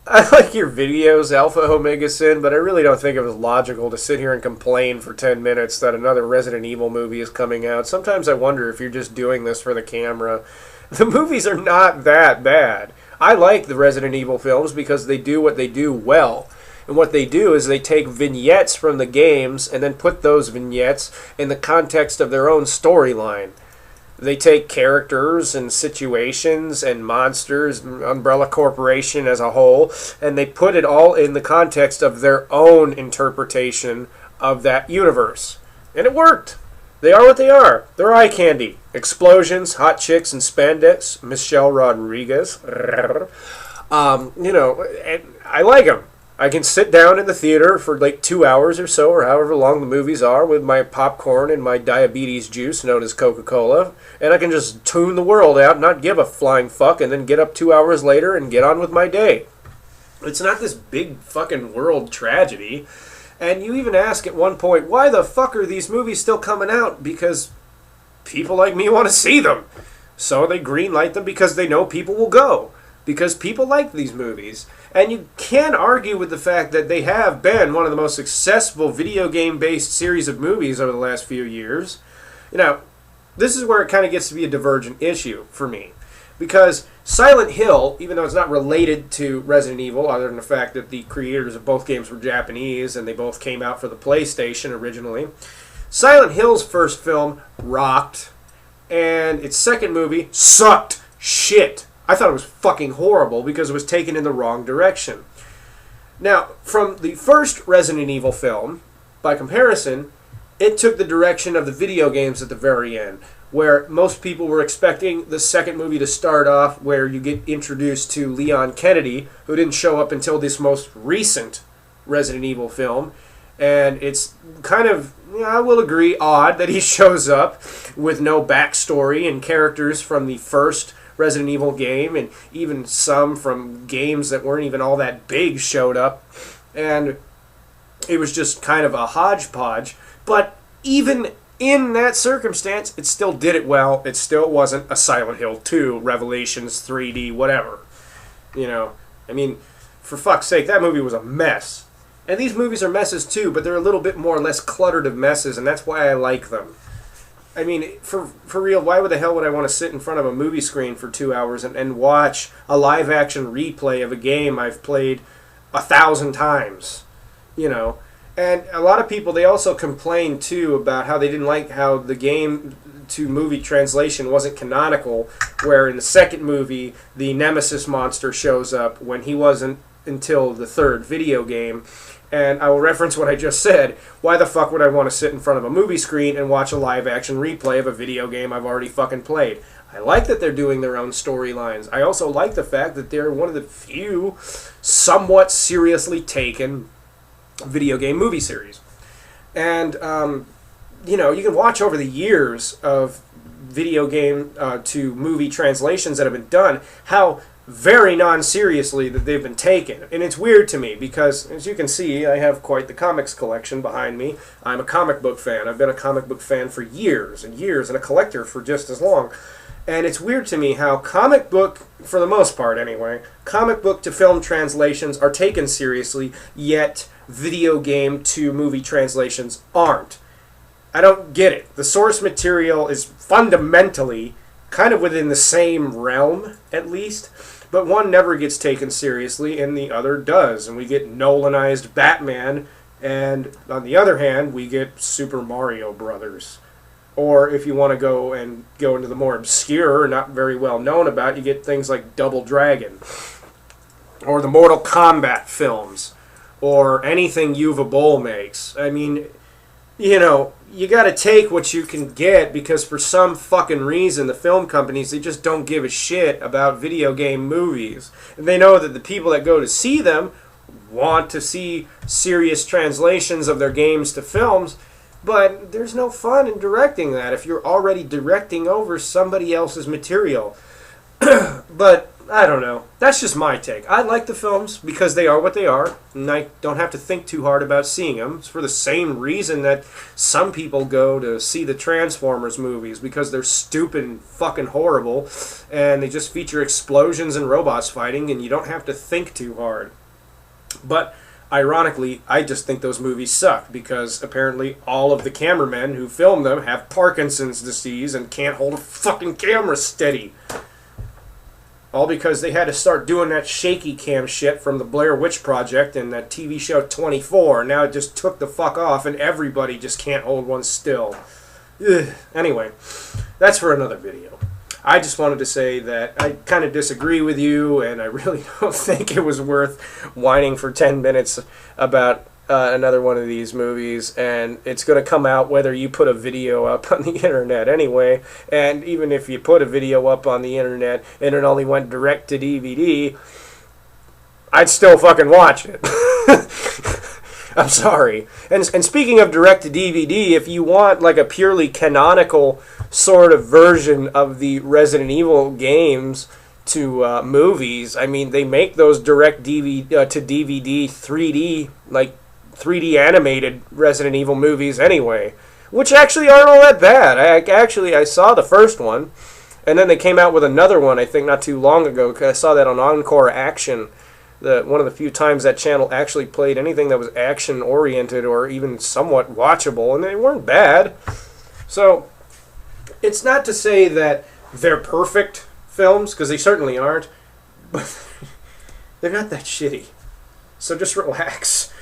I like your videos, AlphaOmegaSin, but I really don't think it was logical to sit here and complain for 10 minutes that another Resident Evil movie is coming out. Sometimes I wonder if you're just doing this for the camera. The movies are not that bad. I like the Resident Evil films because they do what they do well. And what they do is they take vignettes from the games and then put those vignettes in the context of their own storyline. They take characters and situations and monsters, Umbrella Corporation as a whole, and they put it all in the context of their own interpretation of that universe. And it worked. They are what they are. They're eye candy. Explosions, hot chicks, and spandex. Michelle Rodriguez. I like them. I can sit down in the theater for like 2 hours or so, or however long the movies are, with my popcorn and my diabetes juice known as Coca-Cola, and I can just tune the world out, not give a flying fuck, and then get up 2 hours later and get on with my day. It's not this big fucking world tragedy. And you even ask at one point, why the fuck are these movies still coming out? Because people like me want to see them. So they greenlight them because they know people will go. Because people like these movies. And you can't argue with the fact that they have been one of the most successful video game-based series of movies over the last few years. You know, this is where it kind of gets to be a divergent issue for me. Because Silent Hill, even though it's not related to Resident Evil, other than the fact that the creators of both games were Japanese and they both came out for the PlayStation originally, Silent Hill's first film rocked, and its second movie sucked shit. I thought it was fucking horrible because it was taken in the wrong direction. Now, from the first Resident Evil film, by comparison, it took the direction of the video games at the very end, where most people were expecting the second movie to start off where you get introduced to Leon Kennedy, who didn't show up until this most recent Resident Evil film. And it's kind of, I will agree, odd that he shows up with no backstory and characters from the first Resident Evil game, and even some from games that weren't even all that big showed up. And it was just kind of a hodgepodge. But even in that circumstance, it still did it well. It still wasn't a Silent Hill 2, Revelations 3D, whatever. You know, I mean, for fuck's sake, that movie was a mess. And these movies are messes too, but they're a little bit more or less cluttered of messes, and that's why I like them. I mean, for real, why the hell would I want to sit in front of a movie screen for 2 hours and watch a live-action replay of a game I've played 1,000 times? You know? And a lot of people, they also complain, too, about how they didn't like how the game-to-movie translation wasn't canonical, where in the second movie, the Nemesis monster shows up when he wasn't until the third video game. And I will reference what I just said. Why the fuck would I want to sit in front of a movie screen and watch a live-action replay of a video game I've already fucking played? I like that they're doing their own storylines. I also like the fact that they're one of the few somewhat seriously taken video game movie series. And, you know, you can watch over the years of video game to movie translations that have been done, how very non-seriously that they've been taken. And it's weird to me because, as you can see, I have quite the comics collection behind me. I'm a comic book fan. I've been a comic book fan for years and years, and a collector for just as long. And it's weird to me how comic book, for the most part anyway, comic book to film translations are taken seriously, yet video game to movie translations aren't. I don't get it. The source material is fundamentally kind of within the same realm, at least, but one never gets taken seriously and the other does. And we get Nolanized Batman, and on the other hand, we get Super Mario Brothers. Or if you want to go into the more obscure, not very well known about, you get things like Double Dragon, or the Mortal Kombat films, or anything Uwe Boll makes. I mean, you know, you got to take what you can get, because for some fucking reason the film companies, they just don't give a shit about video game movies. And they know that the people that go to see them want to see serious translations of their games to films, but there's no fun in directing that if you're already directing over somebody else's material. But I don't know. That's just my take. I like the films because they are what they are, and I don't have to think too hard about seeing them. It's for the same reason that some people go to see the Transformers movies, because they're stupid and fucking horrible, and they just feature explosions and robots fighting, and you don't have to think too hard. But ironically, I just think those movies suck because apparently all of the cameramen who film them have Parkinson's disease and can't hold a fucking camera steady. All because they had to start doing that shaky cam shit from the Blair Witch Project and that TV show 24. Now it just took the fuck off and everybody just can't hold one still. Ugh. Anyway, that's for another video. I just wanted to say that I kind of disagree with you, and I really don't think it was worth whining for 10 minutes about another one of these movies, and it's going to come out whether you put a video up on the internet anyway, and even if you put a video up on the internet and it only went direct to DVD, I'd still fucking watch it. I'm sorry. And speaking of direct to DVD, if you want like a purely canonical sort of version of the Resident Evil games to movies, I mean, they make those direct DVD to DVD 3D, like 3D animated Resident Evil movies anyway, which actually aren't all that bad. I saw the first one, and then they came out with another one, I think, not too long ago, because I saw that on Encore Action, one of the few times that channel actually played anything that was action-oriented or even somewhat watchable, and they weren't bad. So, it's not to say that they're perfect films, because they certainly aren't, but they're not that shitty. So just relax.